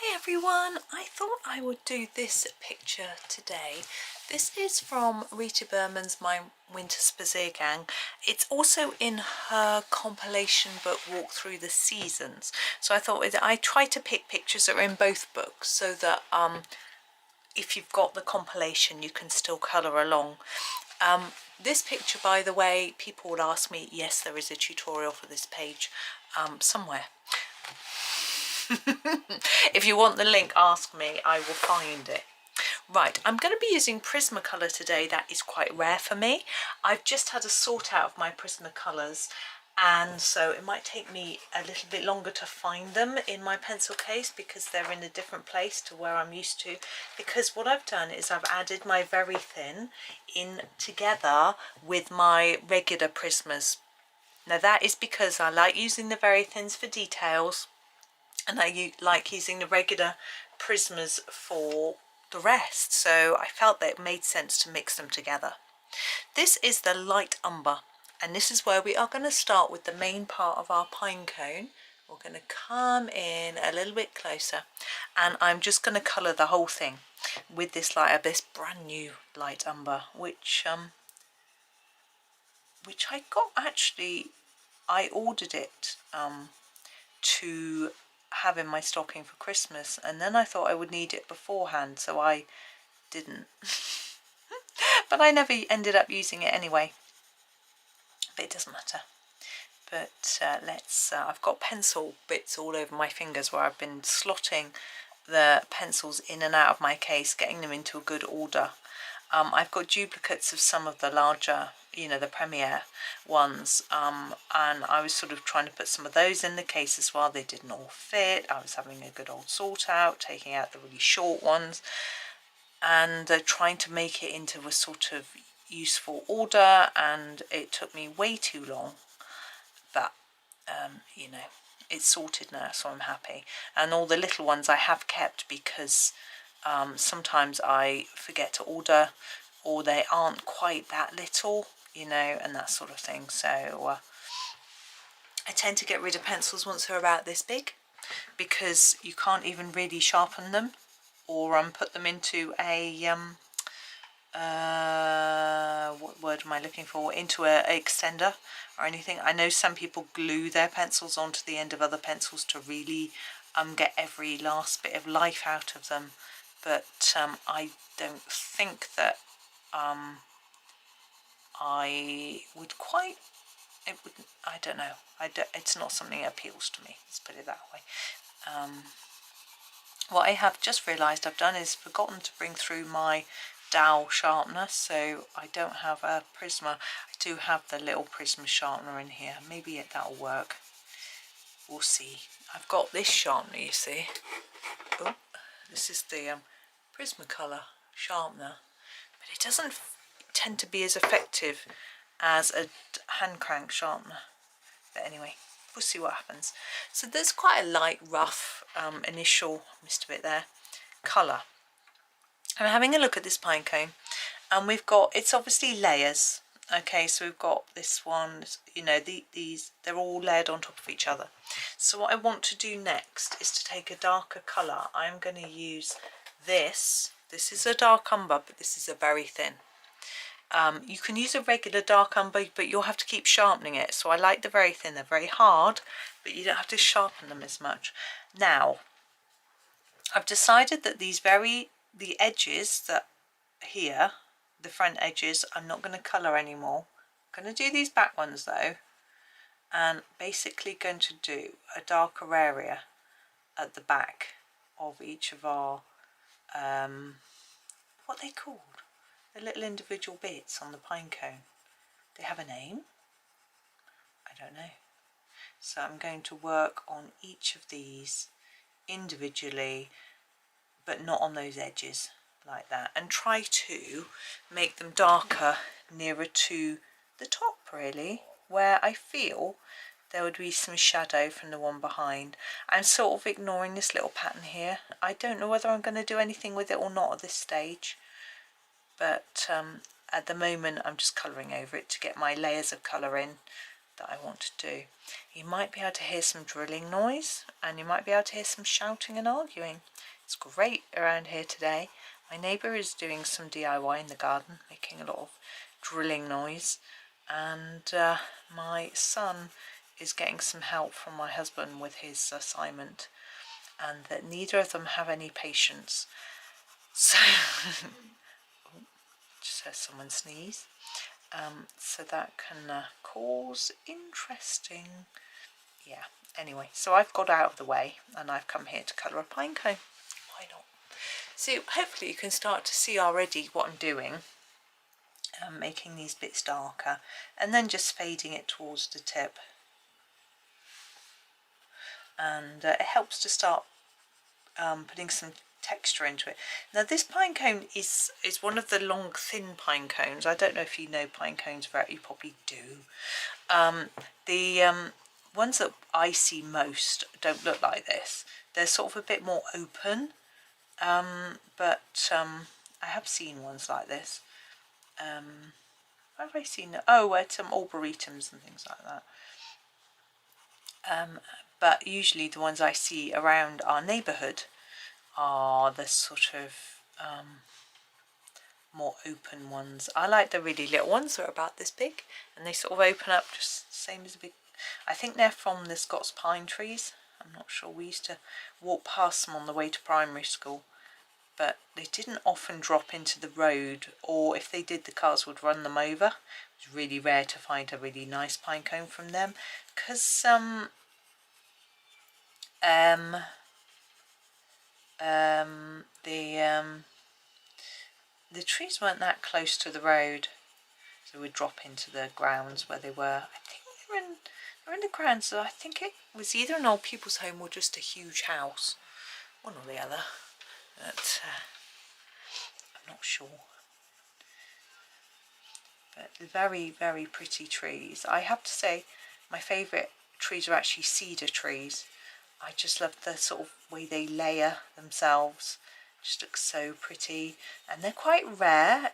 Hi everyone, I thought I would do this picture today. This is from Rita Berman's Mein Winter Spaziergang. It's also in her compilation book Walk Through the Seasons. So I thought I try to pick pictures that are in both books so that if you've got the compilation you can still colour along. This picture, by the way, people would ask me, yes, there is a tutorial for this page somewhere. If you want the link, ask me, I will find it. Right, I'm going to be using Prismacolor today. That is quite rare for me. I've just had a sort out of my Prismacolors, and so it might take me a little bit longer to find them in my pencil case because they're in a different place to where I'm used to. Because what I've done is I've added my Verithin in together with my regular Prismas. Now that is because I like using the Verithins for details, and I like using the regular Prismas for the rest, so I felt that it made sense to mix them together. This is the light umber, and this is where we are going to start with the main part of our Pinecone. We're going to come in a little bit closer, and I'm just going to colour the whole thing with this brand new light umber, which I got actually. I ordered it to have in my stocking for Christmas, and then I thought I would need it beforehand, so I didn't. But I never ended up using it anyway, but it doesn't matter. But I've got pencil bits all over my fingers where I've been slotting the pencils in and out of my case, getting them into a good order. I've got duplicates of some of the larger, the Premier ones, and I was sort of trying to put some of those in the case as well. They didn't all fit. I was having a good old sort out, taking out the really short ones, and trying to make it into a sort of useful order, and it took me way too long, but it's sorted now, so I'm happy. And all the little ones I have kept because sometimes I forget to order, or they aren't quite that little, and that sort of thing. So I tend to get rid of pencils once they're about this big, because you can't even really sharpen them or put them into a what word am I looking for, into a extender or anything. I know some people glue their pencils onto the end of other pencils to really get every last bit of life out of them, but I don't think that I would quite, it wouldn't, I don't know, it's not something that appeals to me, let's put it that way. What I have just realised I've done is forgotten to bring through my dowel sharpener, so I don't have a Prisma. I do have the little Prisma sharpener in here. Maybe that'll work. We'll see. I've got this sharpener, you see. Oh, this is the Prismacolor sharpener, but it doesn't tend to be as effective as a hand crank sharpener. But anyway, we'll see what happens. So there's quite a light, rough initial, missed a bit there, colour. I'm having a look at this Pinecone, and we've got, it's obviously layers. Okay, so we've got this one, these, they're all layered on top of each other. So what I want to do next is to take a darker colour. I'm going to use this. This is a dark umber, but this is a Verithin. You can use a regular dark umber, but you'll have to keep sharpening it. So I like the Verithin. They're very hard, but you don't have to sharpen them as much. Now, I've decided that the edges that here, the front edges, I'm not going to colour anymore. I'm going to do these back ones though, and basically going to do a darker area at the back of each of our what are they called? The little individual bits on the Pinecone. They have a name? I don't know. So I'm going to work on each of these individually, but not on those edges like that, and try to make them darker nearer to the top, really, where I feel there would be some shadow from the one behind. I'm sort of ignoring this little pattern here. I don't know whether I'm going to do anything with it or not at this stage, but at the moment I'm just colouring over it to get my layers of colour in that I want to do. You might be able to hear some drilling noise, and you might be able to hear some shouting and arguing. It's great around here today. My neighbour is doing some DIY in the garden, making a lot of drilling noise, and my son is getting some help from my husband with his assignment, and that neither of them have any patience. So just heard someone sneeze. So that can cause interesting, yeah. Anyway, so I've got out of the way and I've come here to colour a pine cone. Why not? So hopefully you can start to see already what I'm doing. Making these bits darker and then just fading it towards the tip. And it helps to start putting some texture into it. Now this pine cone is one of the long thin pine cones. I don't know if you know pine cones, you probably do. The ones that I see most don't look like this. They're sort of a bit more open, but I have seen ones like this. Where have I seen it? Oh, at arboretums and things like that. But usually the ones I see around our neighbourhood are the sort of more open ones. I like the really little ones that are about this big, and they sort of open up just the same as a big. I think they're from the Scots pine trees. I'm not sure. We used to walk past them on the way to primary school, but they didn't often drop into the road, or if they did, the cars would run them over. It was really rare to find a really nice pine cone from them, because the trees weren't that close to the road, so we'd drop into the grounds where they were. I think they're in the grounds, so I think it was either an old people's home or just a huge house, one or the other. But I'm not sure. But very, very pretty trees. I have to say my favourite trees are actually cedar trees. I just love the sort of way they layer themselves. Just looks so pretty, and they're quite rare.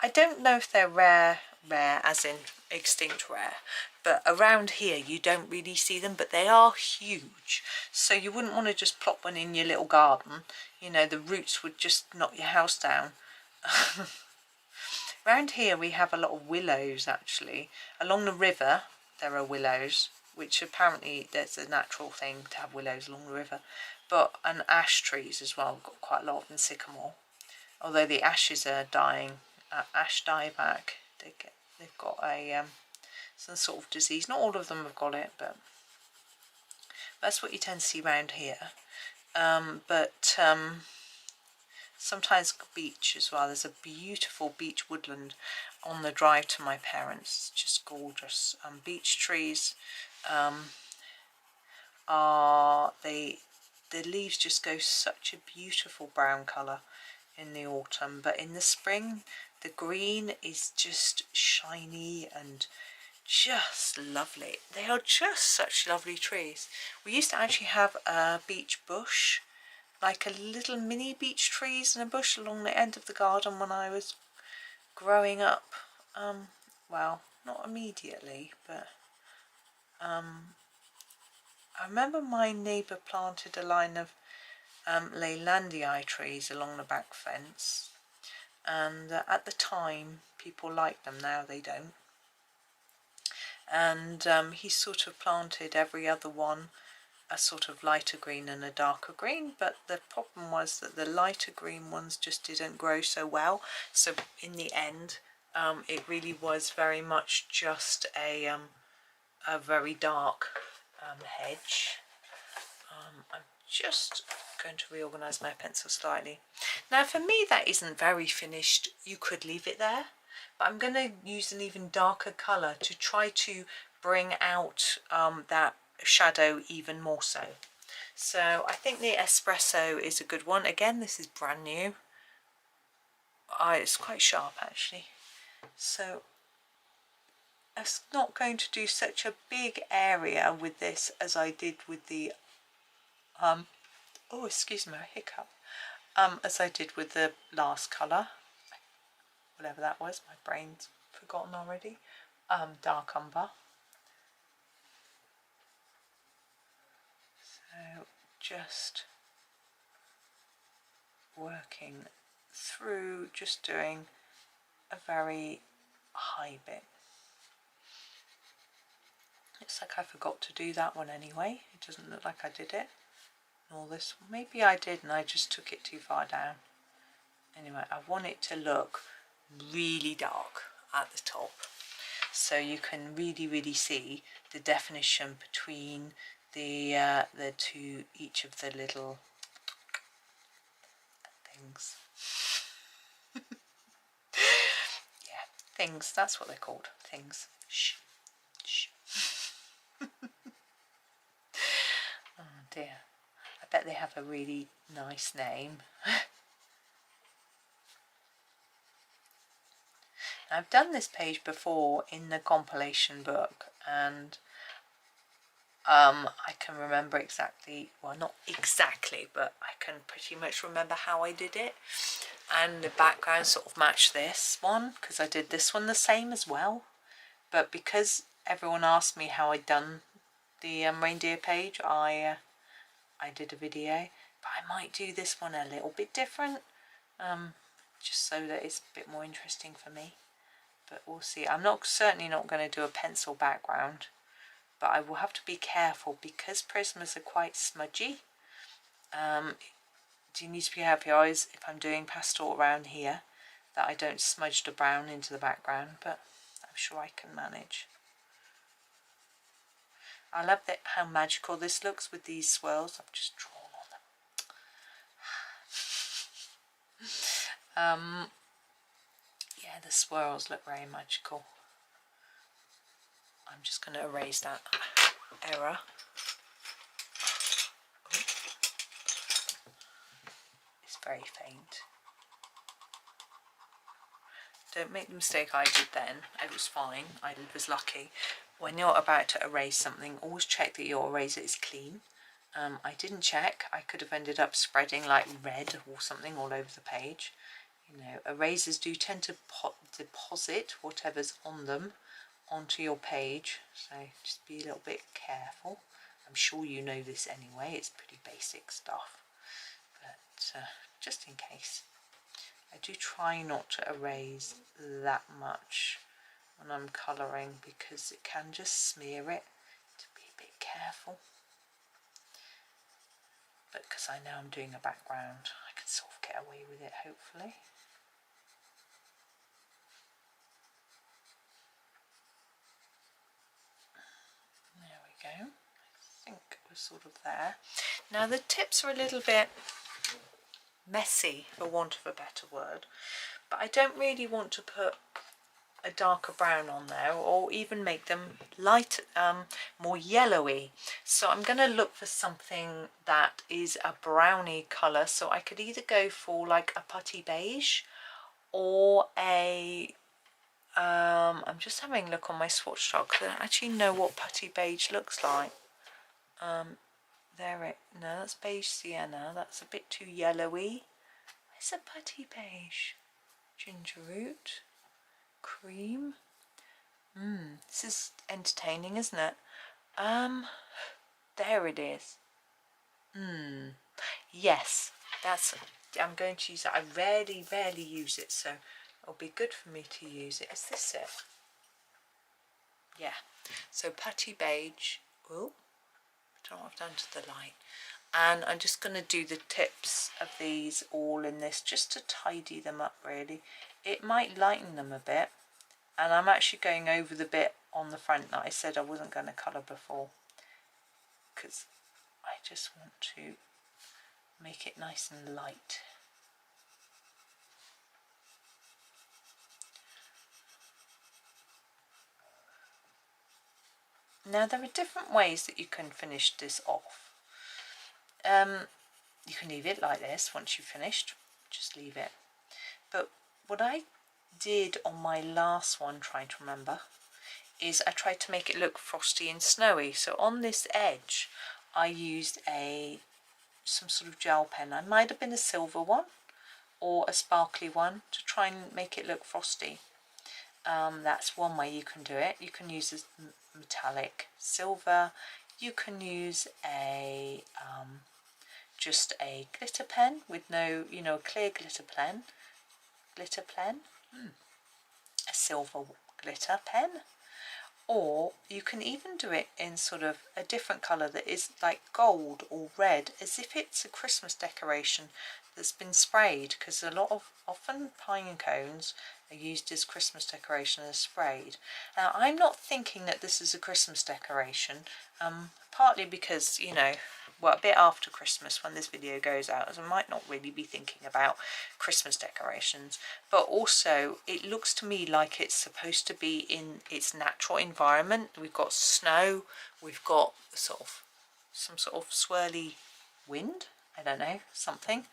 I don't know if they're rare as in extinct rare, but around here you don't really see them, but they are huge, so you wouldn't want to just plop one in your little garden. You know, the roots would just knock your house down. Around here we have a lot of willows actually. Along the river there are willows, which apparently there's a natural thing to have willows along the river, and ash trees as well. We've got quite a lot of them, sycamore, although the ashes are dying. Ash dieback, they've got a some sort of disease. Not all of them have got it, but that's what you tend to see around here. Sometimes beech as well. There's a beautiful beech woodland on the drive to my parents. It's just gorgeous. Beech trees the leaves just go such a beautiful brown colour in the autumn, but in the spring the green is just shiny and just lovely. They are just such lovely trees. We used to actually have a beech bush, like a little mini beech trees and a bush along the end of the garden when I was growing up. Well, not immediately, but I remember my neighbour planted a line of Leylandii trees along the back fence, and at the time people liked them. Now they don't. And he sort of planted every other one a sort of lighter green and a darker green, but the problem was that the lighter green ones just didn't grow so well. So in the end it really was very much just a very dark hedge. I'm just going to reorganise my pencil slightly. Now for me that isn't very finished. You could leave it there, but I'm going to use an even darker colour to try to bring out that shadow even more so. So I think the espresso is a good one. Again, this is brand new. It's quite sharp actually. So I'm not going to do such a big area with this as I did with the oh excuse me, a hiccup, as I did with the last colour, whatever that was, my brain's forgotten already. Dark umber. So just working through, just doing a very high bit. Looks like I forgot to do that one anyway. It doesn't look like I did it. Nor this one. Maybe I did and I just took it too far down. Anyway, I want it to look really dark at the top, so you can really see the definition between the two, each of the little things. Yeah, things, that's what they're called, things. Shh. Shh. Oh dear, I bet they have a really nice name. I've done this page before in the compilation book, and I can remember exactly, well not exactly, but I can pretty much remember how I did it, and the background sort of matched this one because I did this one the same as well. But because everyone asked me how I'd done the reindeer page, I did a video, but I might do this one a little bit different, just so that it's a bit more interesting for me. But we'll see. I'm certainly not going to do a pencil background, but I will have to be careful because Prismas are quite smudgy. Do you need to be careful eyes if I'm doing pastel around here that I don't smudge the brown into the background, but I'm sure I can manage. I love how magical this looks with these swirls I've just drawn on them. Yeah, the swirls look very magical. I'm just going to erase that error. It's very faint. Don't make the mistake I did then. It was fine. I was lucky. When you're about to erase something, always check that your eraser is clean. I didn't check. I could have ended up spreading like red or something all over the page. You know, erasers do tend to deposit whatever's on them onto your page, so just be a little bit careful. I'm sure you know this anyway, it's pretty basic stuff, but just in case. I do try not to erase that much when I'm colouring because it can just smear it, to be a bit careful. But because I know I'm doing a background, I can sort of get away with it, hopefully. There we go. I think we're sort of there. Now the tips are a little bit messy, for want of a better word, but I don't really want to put a darker brown on there or even make them light, more yellowy. So I'm going to look for something that is a browny colour. So I could either go for like a putty beige or a I'm just having a look on my swatch chart because I don't actually know what putty beige looks like. No, that's beige sienna. That's a bit too yellowy. It's a putty beige. Ginger root, cream. This is entertaining, isn't it? There it is. Yes, I'm going to use that. I rarely use it, so it'll be good for me to use it. Is this it? Yeah. So putty beige. Oh, I don't know what I've done to the light. And I'm just going to do the tips of these all in this just to tidy them up really. It might lighten them a bit, and I'm actually going over the bit on the front that I said I wasn't going to colour before because I just want to make it nice and light. Now there are different ways that you can finish this off. You can leave it like this once you've finished, just leave it. But what I did on my last one, trying to remember, is I tried to make it look frosty and snowy. So on this edge I used some sort of gel pen. I might have been a silver one or a sparkly one to try and make it look frosty. That's one way you can do it. You can use a metallic silver, you can use a just a glitter pen with no, you know, a clear glitter pen, a silver glitter pen, or you can even do it in sort of a different colour that is like gold or red, as if it's a Christmas decoration that's been sprayed, because a lot of often pine cones are used as Christmas decoration and sprayed. Now I'm not thinking that this is a Christmas decoration, partly because, you know, well, a bit after Christmas when this video goes out, as I might not really be thinking about Christmas decorations, but also it looks to me like it's supposed to be in its natural environment. We've got snow, we've got sort of some sort of swirly wind, I don't know, something,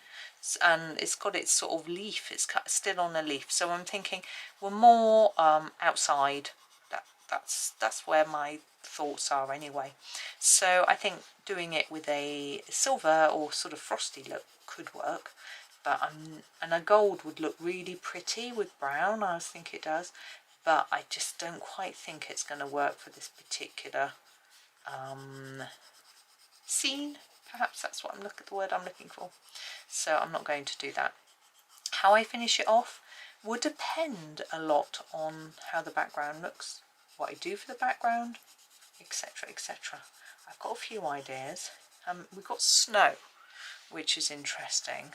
and it's got its sort of leaf, it's still on a leaf, so I'm thinking we're more outside. That's where my thoughts are anyway. So I think doing it with a silver or sort of frosty look could work, but and a gold would look really pretty with brown, I think it does, but I just don't quite think it's going to work for this particular scene. Perhaps that's what the word I'm looking for. So I'm not going to do that. How I finish it off will depend a lot on how the background looks, what I do for the background, etc, etc. I've got a few ideas. We've got snow, which is interesting,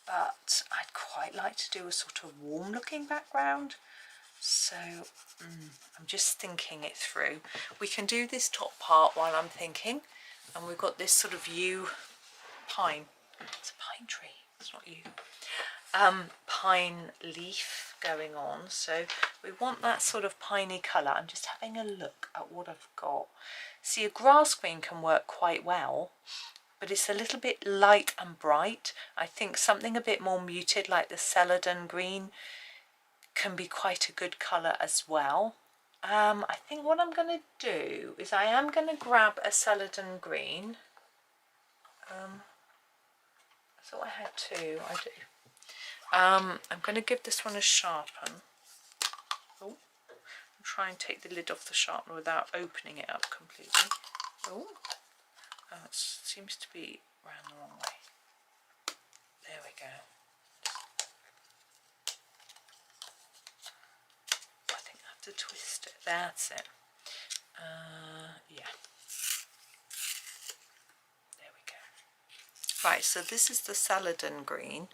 but I'd quite like to do a sort of warm looking background, so I'm just thinking it through. We can do this top part while I'm thinking, and we've got this sort of yew pine, it's a pine tree, it's not yew, pine leaf going on, so we want that sort of piney colour. I'm just having a look at what I've got. See, a grass green can work quite well, but it's a little bit light and bright. I think something a bit more muted like the celedon green can be quite a good colour as well. I think what I'm going to do is I am going to grab a celedon green. I thought I had two, I do. I'm going to give this one a sharpen. Oh, try and take the lid off the sharpener without opening it up completely. Oh, it seems to be round the wrong way. There we go. I think I have to twist it. That's it. Yeah. There we go. Right, so this is the celedon green,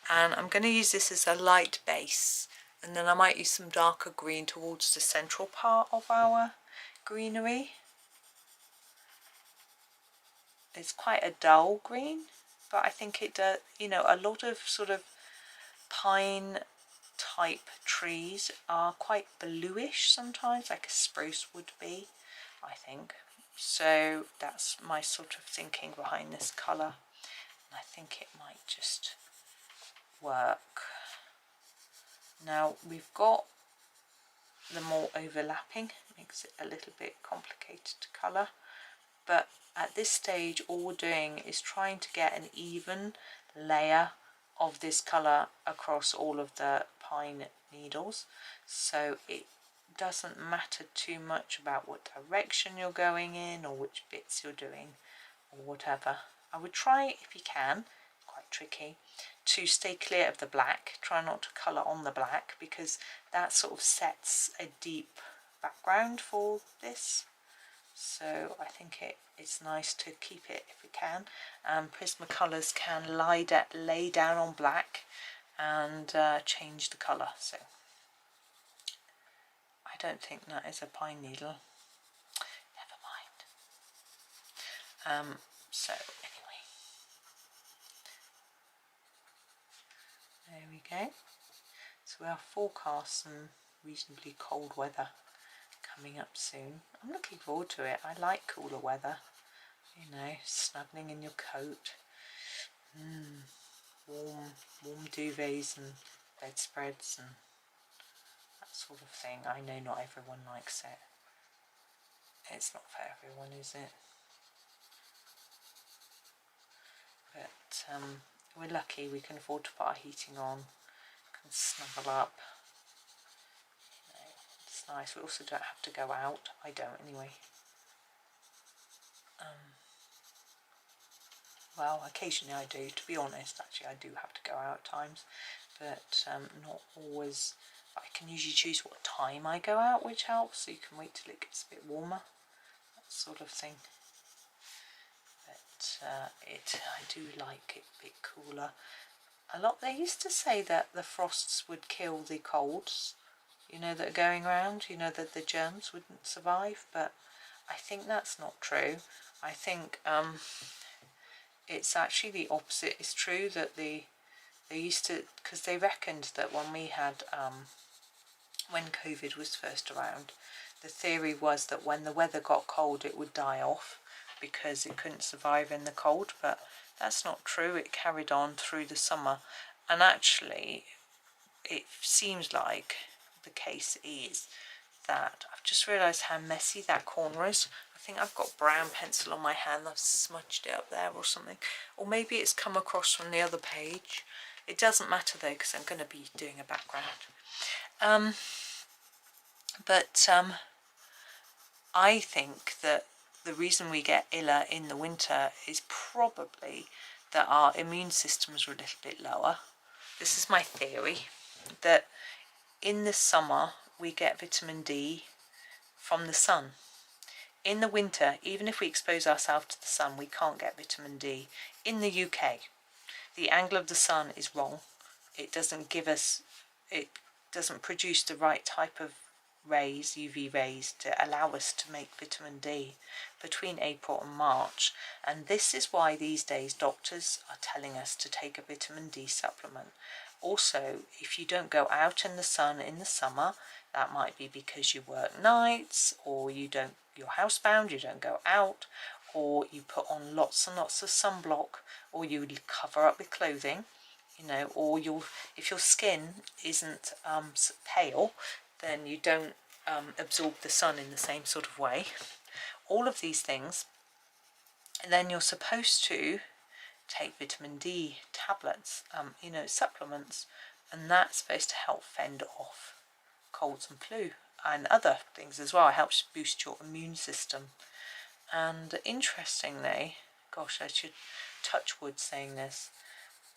and I'm going to use this as a light base, and then I might use some darker green towards the central part of our greenery. It's quite a dull green, but I think it does, you know, a lot of sort of pine type trees are quite bluish sometimes, like a spruce would be, I think. So that's my sort of thinking behind this colour, and I think it might just work. Now we've got them all overlapping, makes it a little bit complicated to colour, but at this stage all we're doing is trying to get an even layer of this colour across all of the pine needles, so it doesn't matter too much about what direction you're going in or which bits you're doing or whatever. I would try, if you can, quite tricky, to stay clear of the black. Try not to colour on the black, because that sort of sets a deep background for this. So I think it's nice to keep it if we can. Prismacolors can lay down on black and change the colour. So I don't think that is a pine needle. Never mind. So anyway, there we go. So we are forecast some reasonably cold weather coming up soon. I'm looking forward to it. I like cooler weather, you know, snuggling in your coat, warm duvets and bedspreads and that sort of thing. I know not everyone likes it. It's not for everyone, is it? But we're lucky we can afford to put our heating on, can snuggle up. It's nice. We also don't have to go out. I don't anyway. Well, occasionally I do, to be honest. Actually, I do have to go out at times, but not always. I can usually choose what time I go out, which helps, so you can wait till it gets a bit warmer, that sort of thing. But I do like it a bit cooler. They used to say that the frosts would kill the colds, you know, that are going around, you know, that the germs wouldn't survive, but I think that's not true. I think it's actually the opposite is true, that they used to, because they reckoned that when we had when COVID was first around, the theory was that when the weather got cold it would die off because it couldn't survive in the cold, but that's not true. It carried on through the summer, and actually it seems like the case is that I've just realised how messy that corner is. I think I've got brown pencil on my hand. I've smudged it up there or something, or maybe it's come across from the other page. It doesn't matter though, because I'm going to be doing a background. I think that the reason we get iller in the winter is probably that our immune systems are a little bit lower. This is my theory, that in the summer we get vitamin D from the sun. In the winter, even if we expose ourselves to the sun, we can't get vitamin D. In the UK, the angle of the sun is wrong. It doesn't produce the right type of rays, UV rays, to allow us to make vitamin D between April and March, and this is why these days doctors are telling us to take a vitamin D supplement. Also, if you don't go out in the sun in the summer, that might be because you work nights, or you're housebound, you don't go out, or you put on lots and lots of sunblock, or you cover up with clothing, you know, or if your skin isn't pale, then you don't absorb the sun in the same sort of way. All of these things, and then you're supposed to take vitamin D tablets, you know, supplements, and that's supposed to help fend off colds and flu and other things as well. It helps boost your immune system. And interestingly, gosh, I should touch wood saying this,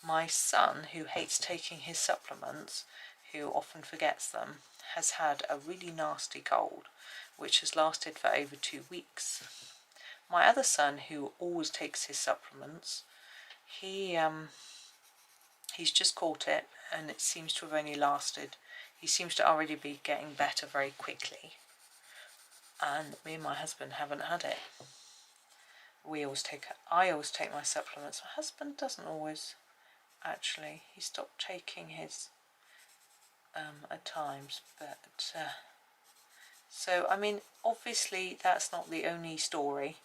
my son, who hates taking his supplements, who often forgets them, has had a really nasty cold, which has lasted for over 2 weeks. My other son, who always takes his supplements, he's just caught it, and it seems to have only lasted. He seems to already be getting better very quickly, and me and my husband haven't had it. I always take my supplements. My husband doesn't always. Actually, he stopped taking his at times, but so I mean, obviously that's not the only story,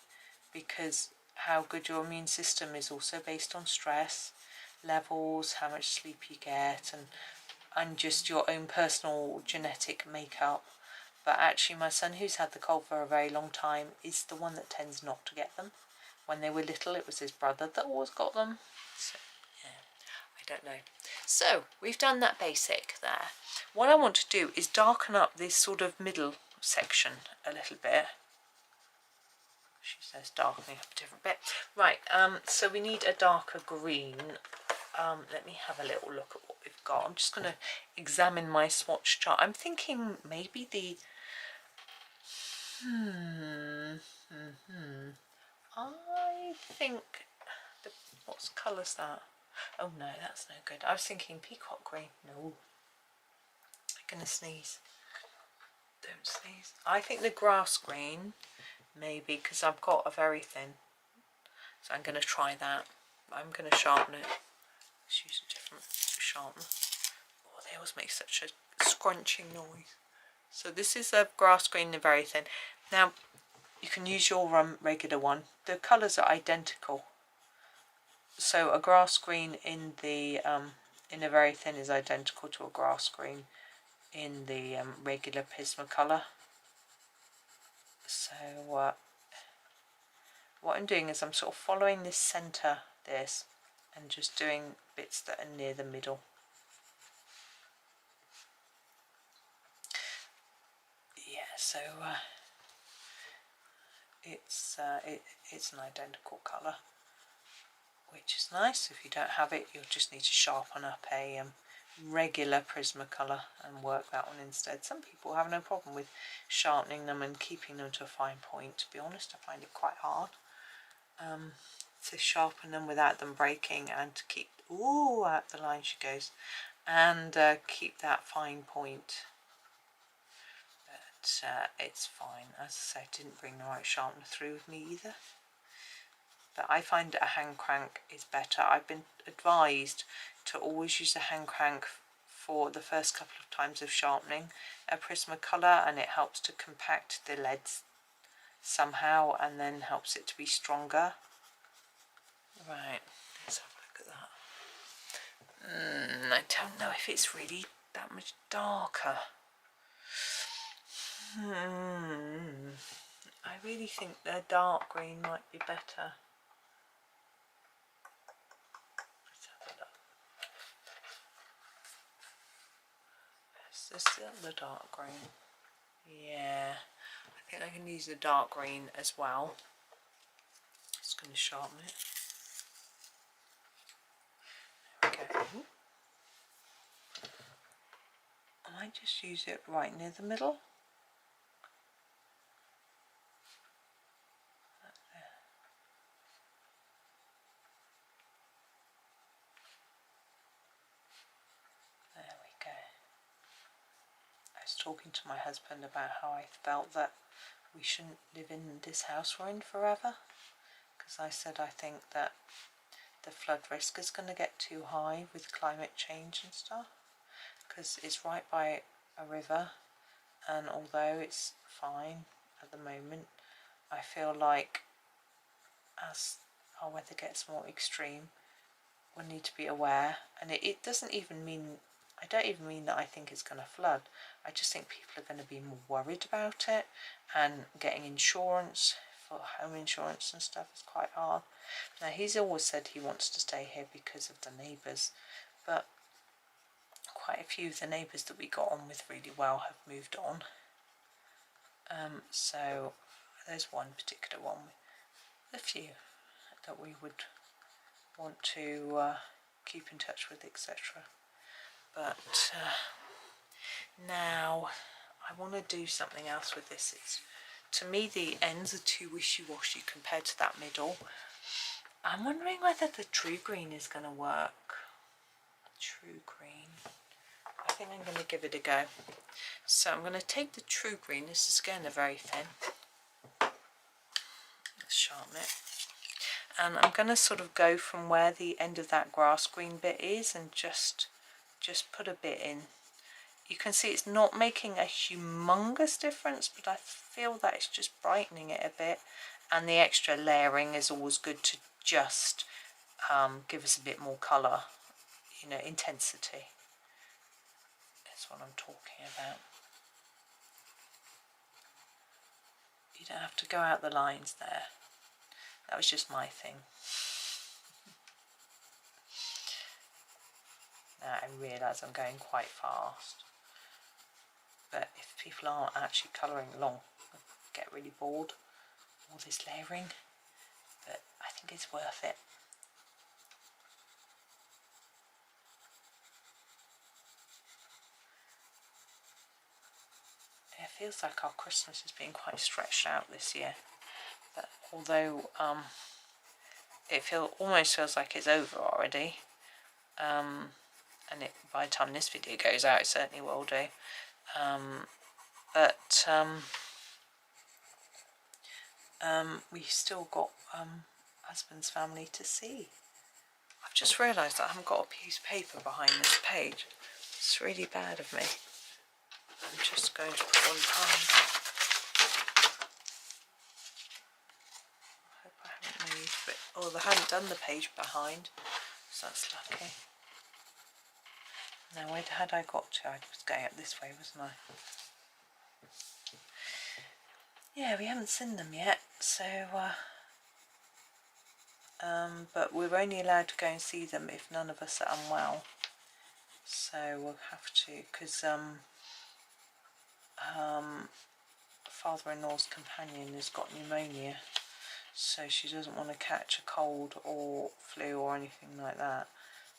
because how good your immune system is also based on stress levels, how much sleep you get, and just your own personal genetic makeup. But actually my son, who's had the cold for a very long time, is the one that tends not to get them. When they were little, it was his brother that always got them. So yeah, I don't know. So we've done that basic there. What I want to do is darken up this sort of middle section a little bit. She says darkening up a different bit. Right, so we need a darker green. Let me have a little look at what we've got. I'm just going to examine my swatch chart. I'm thinking maybe the... I think... What colour's that? Oh no, that's no good. I was thinking peacock green. No. I'm going to sneeze. Don't sneeze. I think the grass green, maybe, because I've got a Verithin. So I'm going to try that. I'm going to sharpen it. Let's use a different sharpener. Oh, they always make such a scrunching noise. So this is a grass green, the Verithin. Now, you can use your regular one. The colours are identical. So a grass green in a Verithin is identical to a grass green in the regular Prismacolor. So what I'm doing is I'm sort of following this centre, and just doing bits that are near the middle. Yeah, so it's an identical colour. which is nice. If you don't have it, you'll just need to sharpen up a regular Prismacolor and work that one instead. Some people have no problem with sharpening them and keeping them to a fine point. To be honest, I find it quite hard to sharpen them without them breaking, and to keep, ooh, out the line she goes, and keep that fine point. But it's fine. As I say, I didn't bring the right sharpener through with me either. But I find a hand crank is better. I've been advised to always use a hand crank for the first couple of times of sharpening a Prismacolor, and it helps to compact the leads somehow and then helps it to be stronger. Right, let's have a look at that. I don't know if it's really that much darker. I really think the dark green might be better. Let's have a look. Is this the dark green? Yeah, I think I can use the dark green as well. Just going to sharpen it. There we go. And I just use it right near the middle. There we go. I was talking to my husband about how I felt that we shouldn't live in this house we're in forever, because I said I think that the flood risk is going to get too high with climate change and stuff, because it's right by a river, and although it's fine at the moment, I feel like as our weather gets more extreme, we'll need to be aware. And it doesn't even mean, I don't even mean that I think it's going to flood. I just think people are going to be more worried about it, and getting insurance for home insurance and stuff is quite hard. Now, he's always said he wants to stay here because of the neighbours, but quite a few of the neighbours that we got on with really well have moved on. So there's one particular one, a few that we would want to keep in touch with, etc. But now I want to do something else with this. To me, the ends are too wishy-washy compared to that middle. I'm wondering whether the true green is going to work. True green. I think I'm going to give it a go. So I'm going to take the true green. This is again a very thin. Let's sharpen it. And I'm going to sort of go from where the end of that grass green bit is and just put a bit in. You can see it's not making a humongous difference, but I feel that it's just brightening it a bit, and the extra layering is always good to just give us a bit more colour, you know, intensity. That's what I'm talking about. You don't have to go out the lines there. That was just my thing. Now I realise I'm going quite fast. But if people aren't actually colouring along, I get really bored. All this layering. But I think it's worth it. It feels like our Christmas has been quite stretched out this year. But although it almost feels like it's over already. And by the time this video goes out, it certainly will do. We've still got husband's family to see. I've just realised that I haven't got a piece of paper behind this page. It's really bad of me. I'm just going to put one behind. I hope I haven't made it. Oh, I haven't done the page behind, so that's lucky. Now, where had I got to? I was going up this way, wasn't I? Yeah, we haven't seen them yet, so but we're only allowed to go and see them if none of us are unwell. So we'll have to, because father-in-law's companion has got pneumonia, so she doesn't want to catch a cold or flu or anything like that.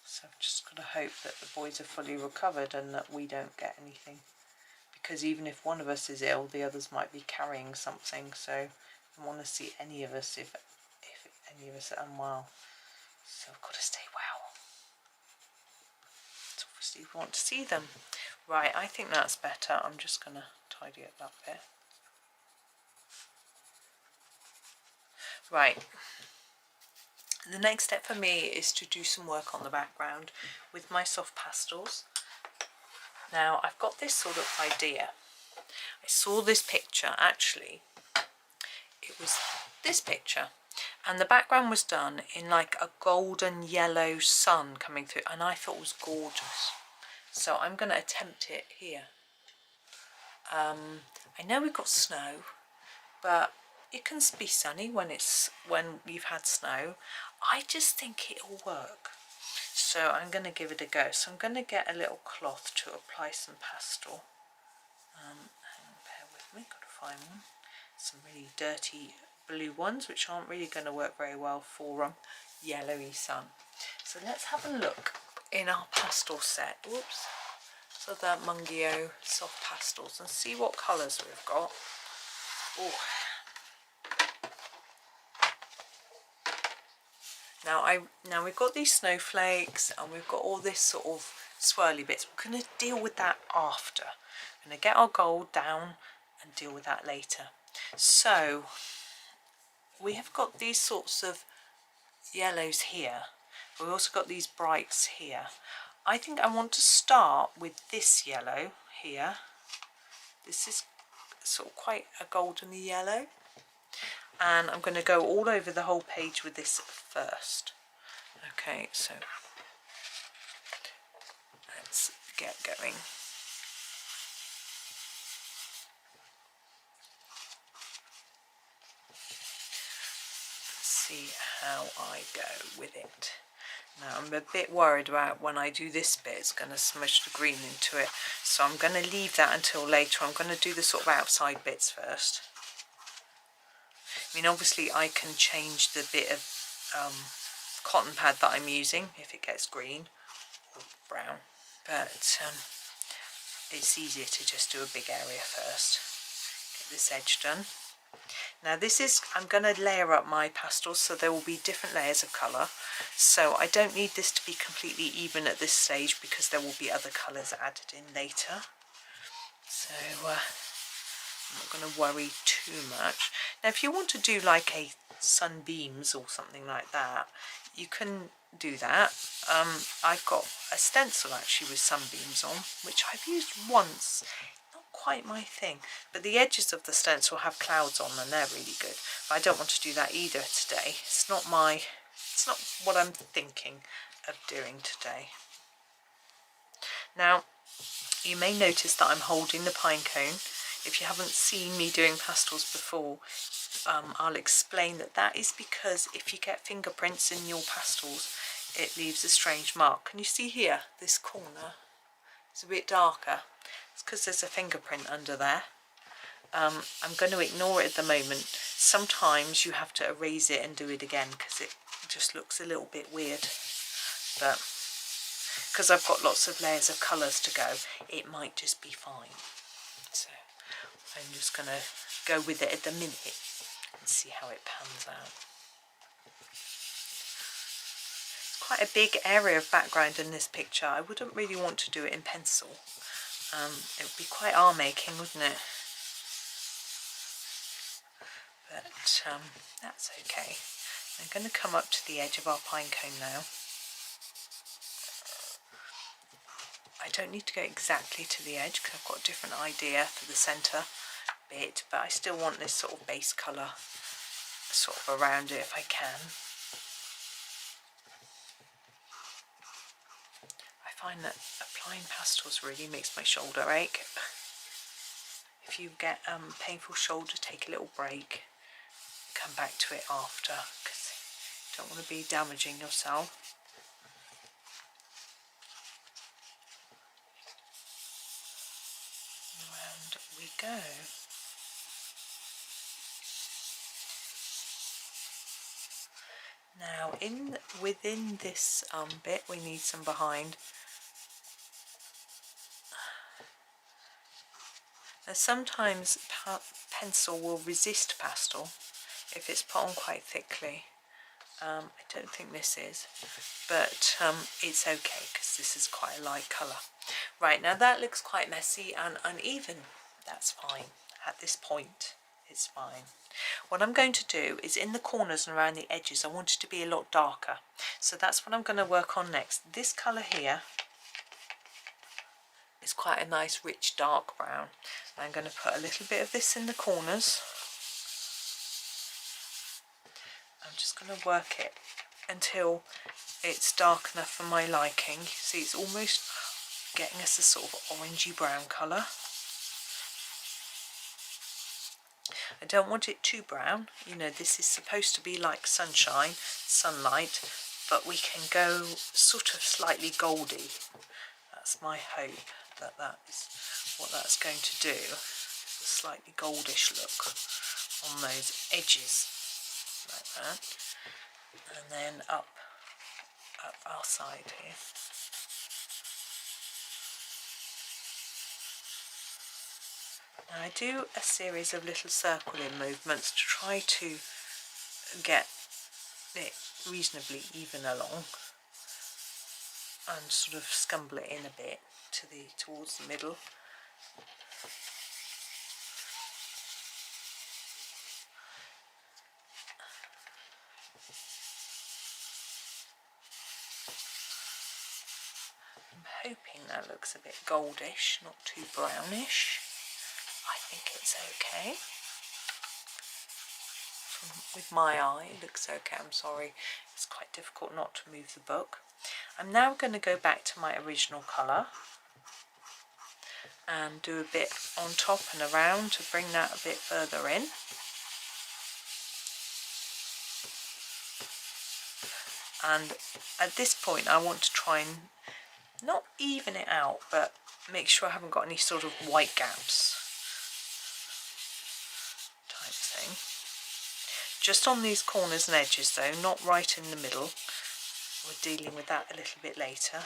So I've just got to hope that the boys are fully recovered and that we don't get anything, because even if one of us is ill, the others might be carrying something, so I don't want to see any of us if any of us are unwell. So I've got to stay well. So obviously we want to see them. Right, I think that's better. I'm just going to tidy up that bit. Right. The next step for me is to do some work on the background with my soft pastels. Now I've got this sort of idea. I saw this picture, actually it was this picture, and the background was done in like a golden yellow sun coming through, and I thought it was gorgeous. So I'm going to attempt it here. I know we've got snow, but it can be sunny when you've had snow. I just think it'll work. So I'm going to give it a go. So I'm going to get a little cloth to apply some pastel. Hang on, bear with me, got to find one. Some really dirty blue ones, which aren't really going to work very well for yellowy sun. So let's have a look in our pastel set. Whoops. So the Mungyo soft pastels, and see what colours we've got. Oh. Now we've got these snowflakes and we've got all this sort of swirly bits. We're going to deal with that after. We're going to get our gold down and deal with that later. So we have got these sorts of yellows here. We've also got these brights here. I think I want to start with this yellow here. This is sort of quite a golden yellow. And I'm going to go all over the whole page with this first. Okay, so let's get going. Let's see how I go with it. Now I'm a bit worried about when I do this bit, it's going to smudge the green into it. So I'm going to leave that until later. I'm going to do the sort of outside bits first. I mean, obviously I can change the bit of cotton pad that I'm using if it gets green or brown, but it's easier to just do a big area first. Get this edge done. Now this is, I'm going to layer up my pastels, so there will be different layers of colour. So I don't need this to be completely even at this stage because there will be other colours added in later. So I'm not going to worry too much. Now if you want to do like a sunbeams or something like that, you can do that. I've got a stencil actually with sunbeams on, which I've used once. Not quite my thing, but the edges of the stencil have clouds on and they're really good. But I don't want to do that either today. It's not what I'm thinking of doing today. Now you may notice that I'm holding the Pinecone. If you haven't seen me doing pastels before, I'll explain that is because if you get fingerprints in your pastels, it leaves a strange mark. Can you see here, this corner? It's a bit darker. It's because there's a fingerprint under there. I'm going to ignore it at the moment. Sometimes you have to erase it and do it again because it just looks a little bit weird. But because I've got lots of layers of colours to go, it might just be fine. So I'm just going to go with it at the minute and see how it pans out. Quite a big area of background in this picture. I wouldn't really want to do it in pencil. It would be quite arm-aching, wouldn't it? But that's okay. I'm going to come up to the edge of our Pinecone now. I don't need to go exactly to the edge because I've got a different idea for the centre bit, but I still want this sort of base colour sort of around it if I can. I find that applying pastels really makes my shoulder ache. If you get painful shoulder, take a little break, come back to it after because you don't want to be damaging yourself. Around we go. Now within this bit we need some behind. Now sometimes pencil will resist pastel if it's put on quite thickly. I don't think this is, but it's okay because this is quite a light colour. Right, now that looks quite messy and uneven. That's fine. At this point, it's fine. What I'm going to do is in the corners and around the edges, I want it to be a lot darker. So that's what I'm going to work on next. This colour here is quite a nice rich dark brown. I'm going to put a little bit of this in the corners. I'm just going to work it until it's dark enough for my liking. See, it's almost getting us a sort of orangey brown colour. I don't want it too brown. You know, this is supposed to be like sunshine, sunlight, but we can go sort of slightly goldy. That's my hope, that that is what that's going to do. A slightly goldish look on those edges, like that. And then up our side here. Now I do a series of little circling movements to try to get it reasonably even along and sort of scumble it in a bit towards the middle. I'm hoping that looks a bit goldish, not too brownish. I think it's okay. With my eye, it looks okay. I'm sorry, it's quite difficult not to move the book. I'm now going to go back to my original colour and do a bit on top and around to bring that a bit further in. And at this point I want to try and not even it out, but make sure I haven't got any sort of white gaps type thing. Just on these corners and edges though, not right in the middle. We're dealing with that a little bit later.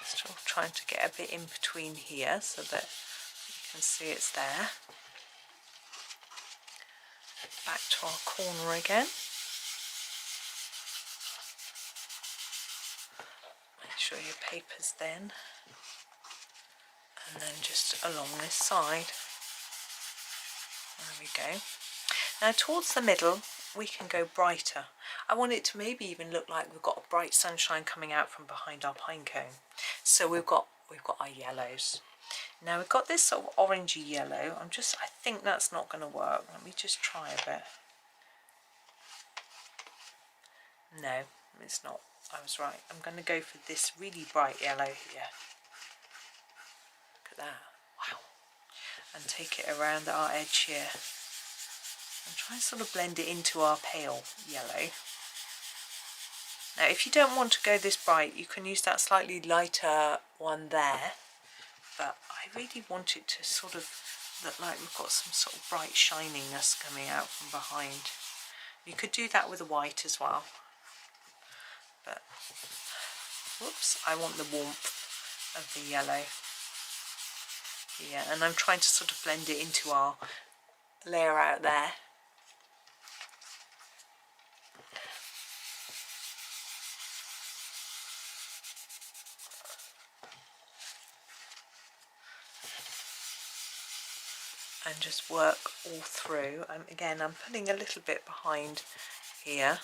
Still trying to get a bit in between here so that you can see it's there. Back to our corner again. Make sure your paper's then. And then just along this side. There we go. Now towards the middle we can go brighter. I want it to maybe even look like we've got a bright sunshine coming out from behind our pine cone. So we've got our yellows. Now we've got this sort of orangey yellow. I think that's not going to work. Let me just try a bit. No, it's not. I was right. I'm going to go for this really bright yellow here. Look at that. Wow. And take it around our edge here. And try and sort of blend it into our pale yellow. Now if you don't want to go this bright, you can use that slightly lighter one there. But I really want it to sort of look like we've got some sort of bright shininess coming out from behind. You could do that with a white as well. But, whoops, I want the warmth of the yellow. Yeah, and I'm trying to sort of blend it into our layer out there. And just work all through. Again, I'm putting a little bit behind here.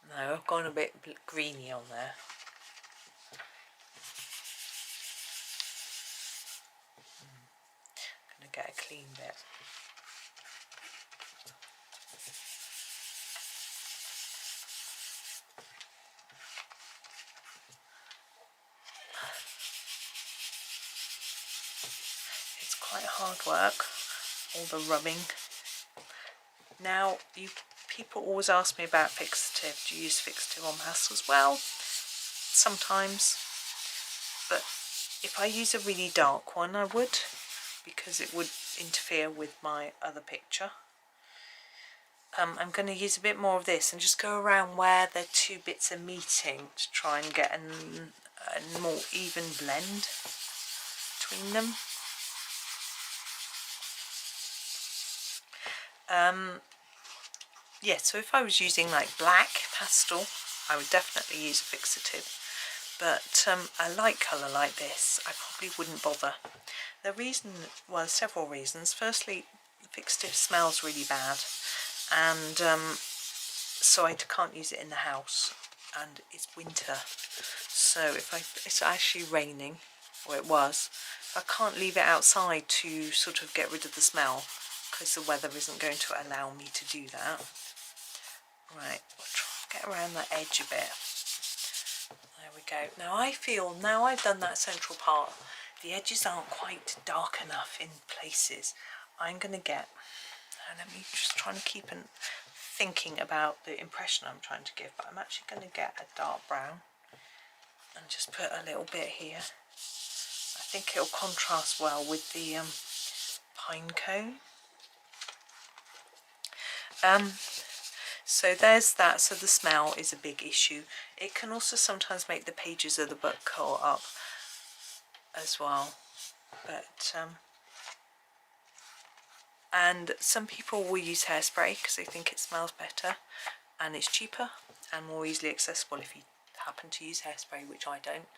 No, I've gone a bit greeny on there. I'm going to get a clean bit. quite hard work, all the rubbing. Now, people always ask me about fixative. Do you use fixative on pastels? Well, sometimes, but if I use a really dark one, I would, because it would interfere with my other picture. I'm going to use a bit more of this and just go around where the two bits are meeting to try and get a more even blend between them. Yeah, so if I was using like black pastel, I would definitely use a fixative. But a light colour like this, I probably wouldn't bother. The reason, well, several reasons. Firstly, the fixative smells really bad, and so I can't use it in the house, and it's winter. So it's actually raining, or it was, I can't leave it outside to sort of get rid of the smell, because the weather isn't going to allow me to do that. Right, we'll try and get around that edge a bit. There we go. Now I feel, now I've done that central part, the edges aren't quite dark enough in places. I'm going to get, and let me just try to keep thinking about the impression I'm trying to give, but I'm actually going to get a dark brown and just put a little bit here. I think it'll contrast well with the Pinecone. So there's that. So the smell is a big issue. It can also sometimes make the pages of the book curl up as well. But and some people will use hairspray because they think it smells better and it's cheaper and more easily accessible if you happen to use hairspray, which I don't.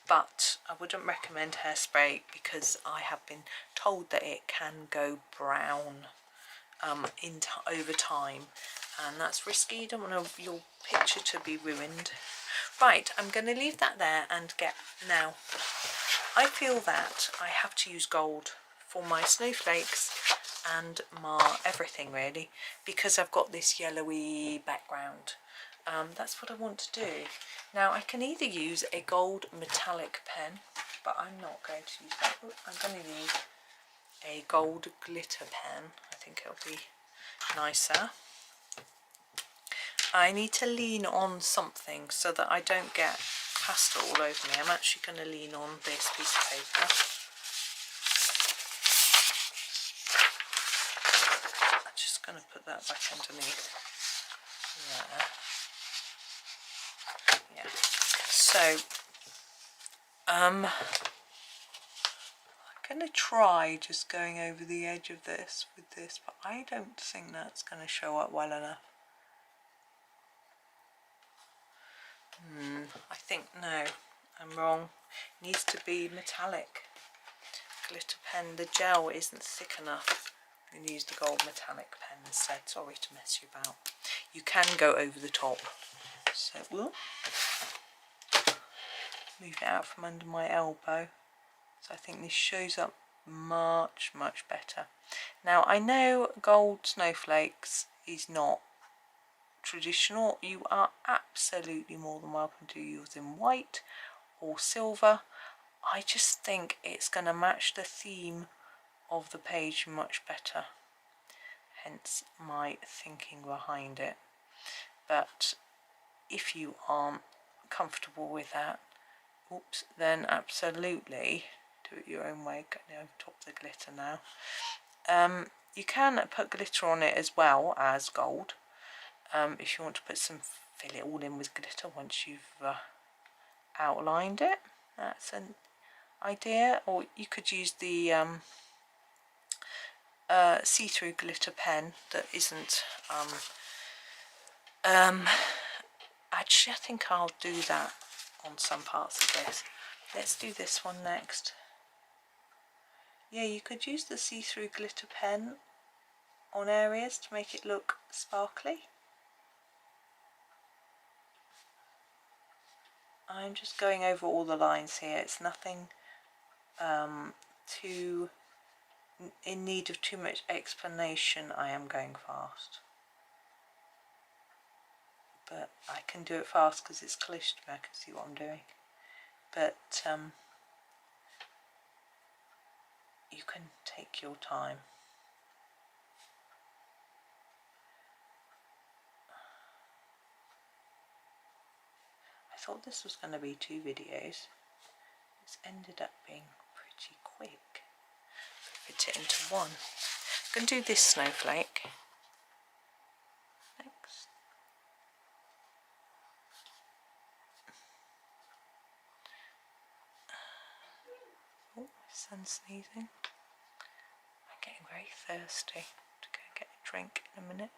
But I wouldn't recommend hairspray because I have been told that it can go brown over time, and that's risky. You don't want your picture to be ruined. Right, I'm going to leave that there and get, now I feel that I have to use gold for my snowflakes and my everything really, because I've got this yellowy background. That's what I want to do. Now I can either use a gold metallic pen, but I'm not going to use that. I'm going to use a gold glitter pen. I think it'll be nicer. I need to lean on something so that I don't get pastel all over me. I'm actually going to lean on this piece of paper. I'm just going to put that back underneath. Yeah. So I'm going to try just going over the edge of this with this, but I don't think that's going to show up well enough. I think, no, I'm wrong. It needs to be metallic. Glitter pen, the gel isn't thick enough. I'm going to use the gold metallic pen instead. Sorry to mess you about. You can go over the top. So we'll move it out from under my elbow. So I think this shows up much, much better. Now I know gold snowflakes is not traditional. You are absolutely more than welcome to use in white or silver. I just think it's going to match the theme of the page much better, hence my thinking behind it. But if you aren't comfortable with that, oops, then absolutely do it your own way. Going over top the glitter now. You can put glitter on it as well as gold. If you want to put some, fill it all in with glitter once you've outlined it, that's an idea. Or you could use the see-through glitter pen that isn't actually I think I'll do that on some parts of this. Let's do this one next. Yeah, you could use the see-through glitter pen on areas to make it look sparkly. I'm just going over all the lines here. It's nothing too in need of too much explanation. I am going fast, but I can do it fast because it's close to me. I can see what I'm doing. But you can take your time. I thought this was going to be 2 videos. It's ended up being pretty quick. Fit it into one. I'm going to do this snowflake next. Oh, my son's sneezing. I'm getting very thirsty. To go get a drink in a minute.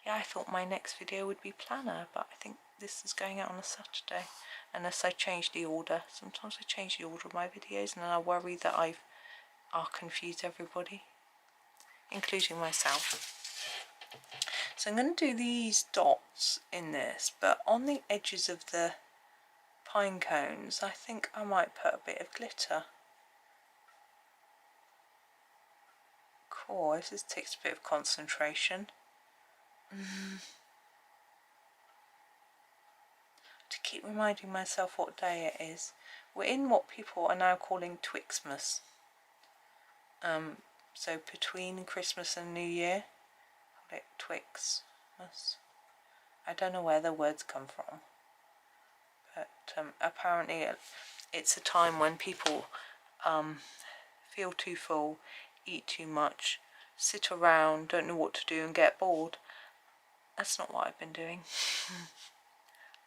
Yeah, I thought my next video would be planner, but I think this is going out on a Saturday, unless I change the order. Sometimes I change the order of my videos and then I worry that I'll confuse everybody, including myself. So I'm going to do these dots in this, but on the edges of the pine cones I think I might put a bit of glitter. Cool, this just takes a bit of concentration. To keep reminding myself what day it is. We're in what people are now calling Twixmas. So between Christmas and New Year, call it Twixmas. I don't know where the words come from, but apparently it's a time when people feel too full, eat too much, sit around, don't know what to do and get bored. That's not what I've been doing.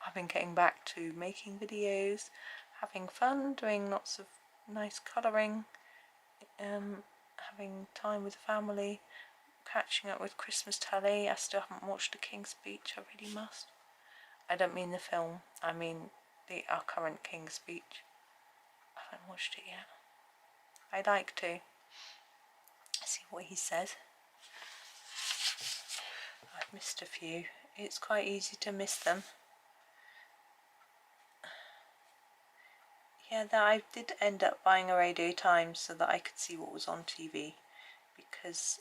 I've been getting back to making videos, having fun, doing lots of nice colouring, having time with the family, catching up with Christmas telly. I still haven't watched The King's Speech, I really must. I don't mean the film, I mean our current King's Speech. I haven't watched it yet. I'd like to. See what he says. I've missed a few. It's quite easy to miss them. Yeah, that I did end up buying a Radio Times so that I could see what was on TV.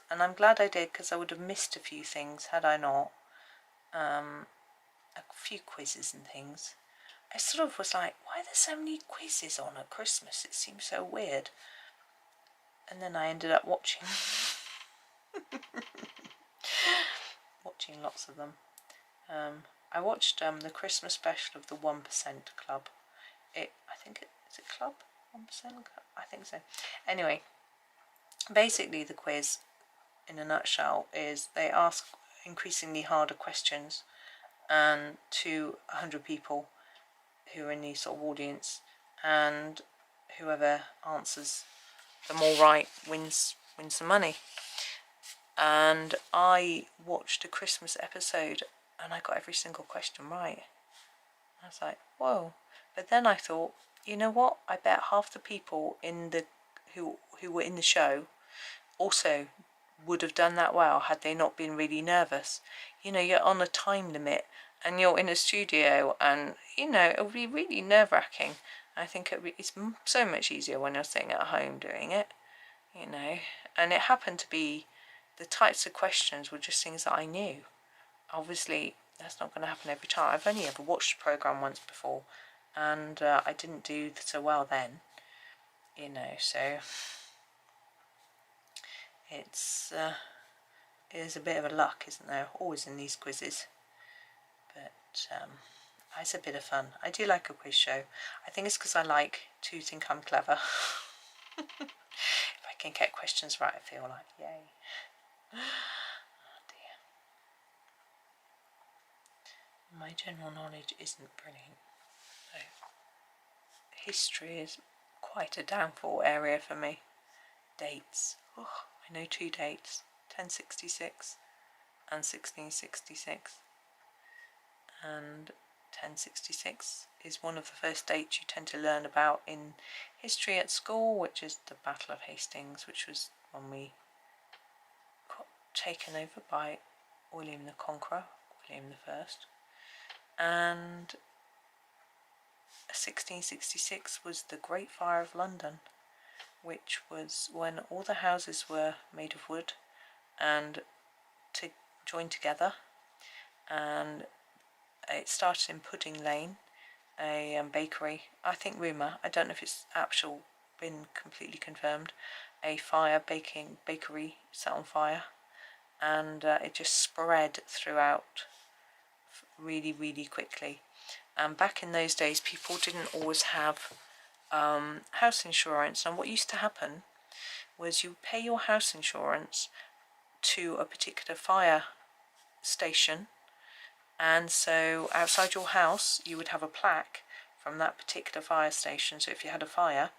And I'm glad I did, because I would have missed a few things had I not. A few quizzes and things. I sort of was like, why are there so many quizzes on at Christmas? It seems so weird. And then I ended up watching lots of them. I watched the Christmas special of the 1% Club. Is it Club? 1% Club? I think so. Anyway, basically the quiz, in a nutshell, is they ask increasingly harder questions and to 100 people who are in the sort of audience, and whoever answers them all right wins some money. And I watched a Christmas episode and I got every single question right. I was like, whoa. But then I thought, you know what? I bet half the people in the who were in the show also would have done that well had they not been really nervous. You know, you're on a time limit and you're in a studio, and you know it would be really nerve-wracking. I think it's so much easier when you're sitting at home doing it, you know. And it happened to be the types of questions were just things that I knew. Obviously that's not going to happen every time. I've only ever watched the programme once before, and I didn't do so well then, you know, so it's a bit of a luck, isn't there, always in these quizzes. But it's a bit of fun. I do like a quiz show. I think it's because I like to think I'm clever. If I can get questions right, I feel like yay. Oh dear. My general knowledge isn't brilliant. So history is quite a downfall area for me. Dates. Oh, I know 2 dates. 1066 and 1666. And 1066 is one of the first dates you tend to learn about in history at school, which is the Battle of Hastings, which was when we got taken over by William the Conqueror, William I. And 1666 was the Great Fire of London, which was when all the houses were made of wood and joined together, and it started in Pudding Lane, a bakery, I think rumour, I don't know if it's been completely confirmed, a bakery set on fire, and it just spread throughout really quickly. And back in those days, people didn't always have house insurance, and what used to happen was you pay your house insurance to a particular fire station, and so outside your house you would have a plaque from that particular fire station. So if you had a fire,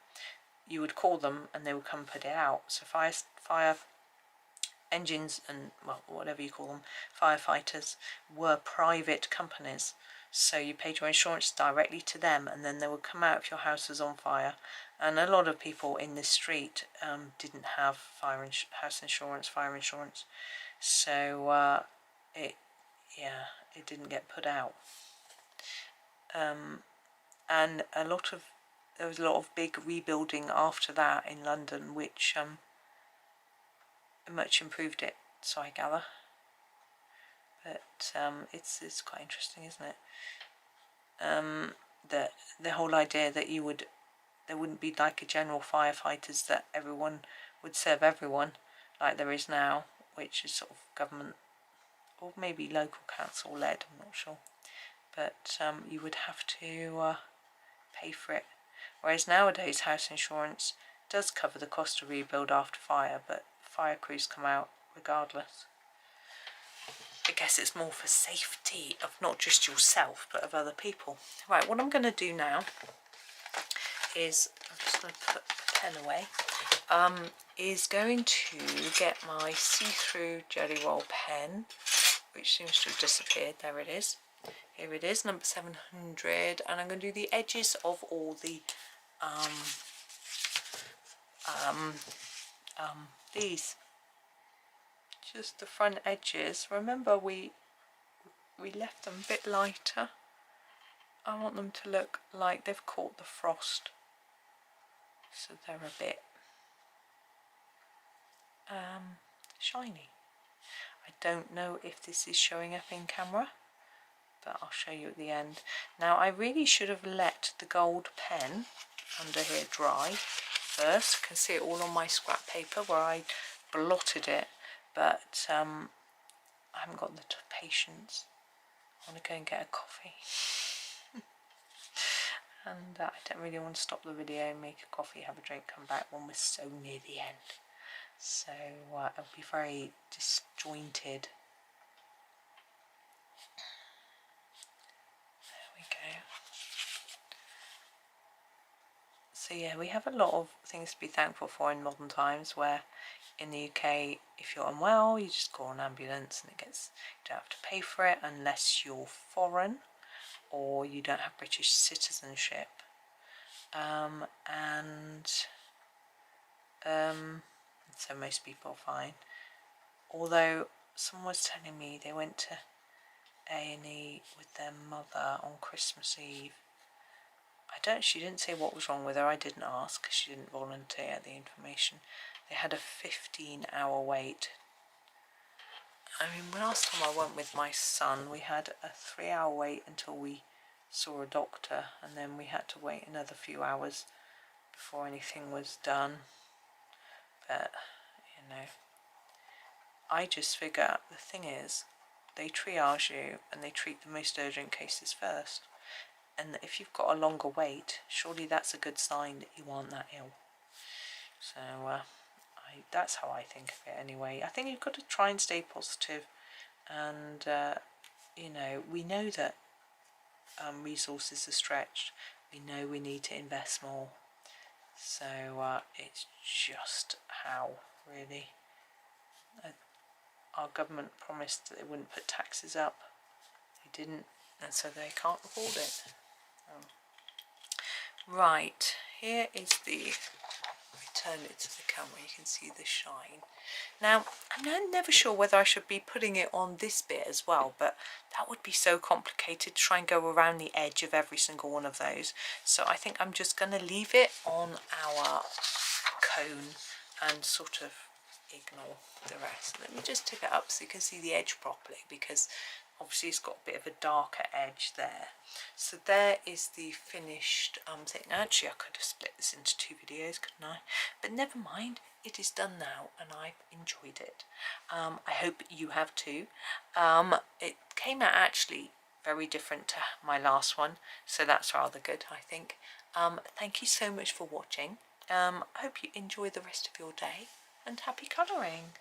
you would call them and they would come put it out. So fire engines and, well, whatever you call them, firefighters, were private companies. So you paid your insurance directly to them, and then they would come out if your house was on fire. And a lot of people in this street didn't have house insurance, fire insurance, so it didn't get put out. And there was a lot of big rebuilding after that in London, which much improved it, so I gather. But it's quite interesting, isn't it? The whole idea that there wouldn't be like a general firefighters, that everyone would serve everyone like there is now, which is sort of government or maybe local council led, I'm not sure. But you would have to pay for it. Whereas nowadays house insurance does cover the cost of rebuild after fire, but fire crews come out regardless. I guess it's more for safety of not just yourself but of other people. Right, what I'm going to do now is, I'm just going to put the pen away, is going to get my see-through Gellyroll pen, which seems to have disappeared. There it is. Here it is, number 700, and I'm going to do the edges of all the these, just the front edges. Remember we left them a bit lighter. I want them to look like they've caught the frost, so they're a bit shiny. I don't know if this is showing up in camera, but I'll show you at the end. Now I really should have let the gold pen under here dry first. You can see it all on my scrap paper where I blotted it, but I haven't got the patience. I want to go and get a coffee. And I don't really want to stop the video, make a coffee, have a drink, come back when we're so near the end. So it'll be very disjointed. There we go. So yeah, we have a lot of things to be thankful for in modern times, where in the UK, if you're unwell, you just call an ambulance and you don't have to pay for it unless you're foreign or you don't have British citizenship. So most people are fine. Although someone was telling me they went to A&E with their mother on Christmas Eve. She didn't say what was wrong with her. I didn't ask because she didn't volunteer the information. They had a 15-hour wait. I mean, last time I went with my son, we had a 3-hour wait until we saw a doctor, and then we had to wait another few hours before anything was done. But, you know, I just figure the thing is, they triage you and they treat the most urgent cases first. And if you've got a longer wait, surely that's a good sign that you aren't that ill. So that's how I think of it anyway. I think you've got to try and stay positive, and you know, we know that resources are stretched. We know we need to invest more. So it's just how, really. Our government promised that they wouldn't put taxes up. They didn't, and so they can't afford it. Right, here is the, turn it to the camera, you can see the shine. Now, I'm never sure whether I should be putting it on this bit as well, but that would be so complicated to try and go around the edge of every single one of those. So I think I'm just going to leave it on our cone and sort of ignore the rest. Let me just tip it up so you can see the edge properly, because obviously it's got a bit of a darker edge there. So there is the finished thing. Actually, I could have split this into 2 videos, couldn't I? But never mind, it is done now and I've enjoyed it. I hope you have too. It came out actually very different to my last one, so that's rather good, I think. Thank you so much for watching. I hope you enjoy the rest of your day, and happy colouring.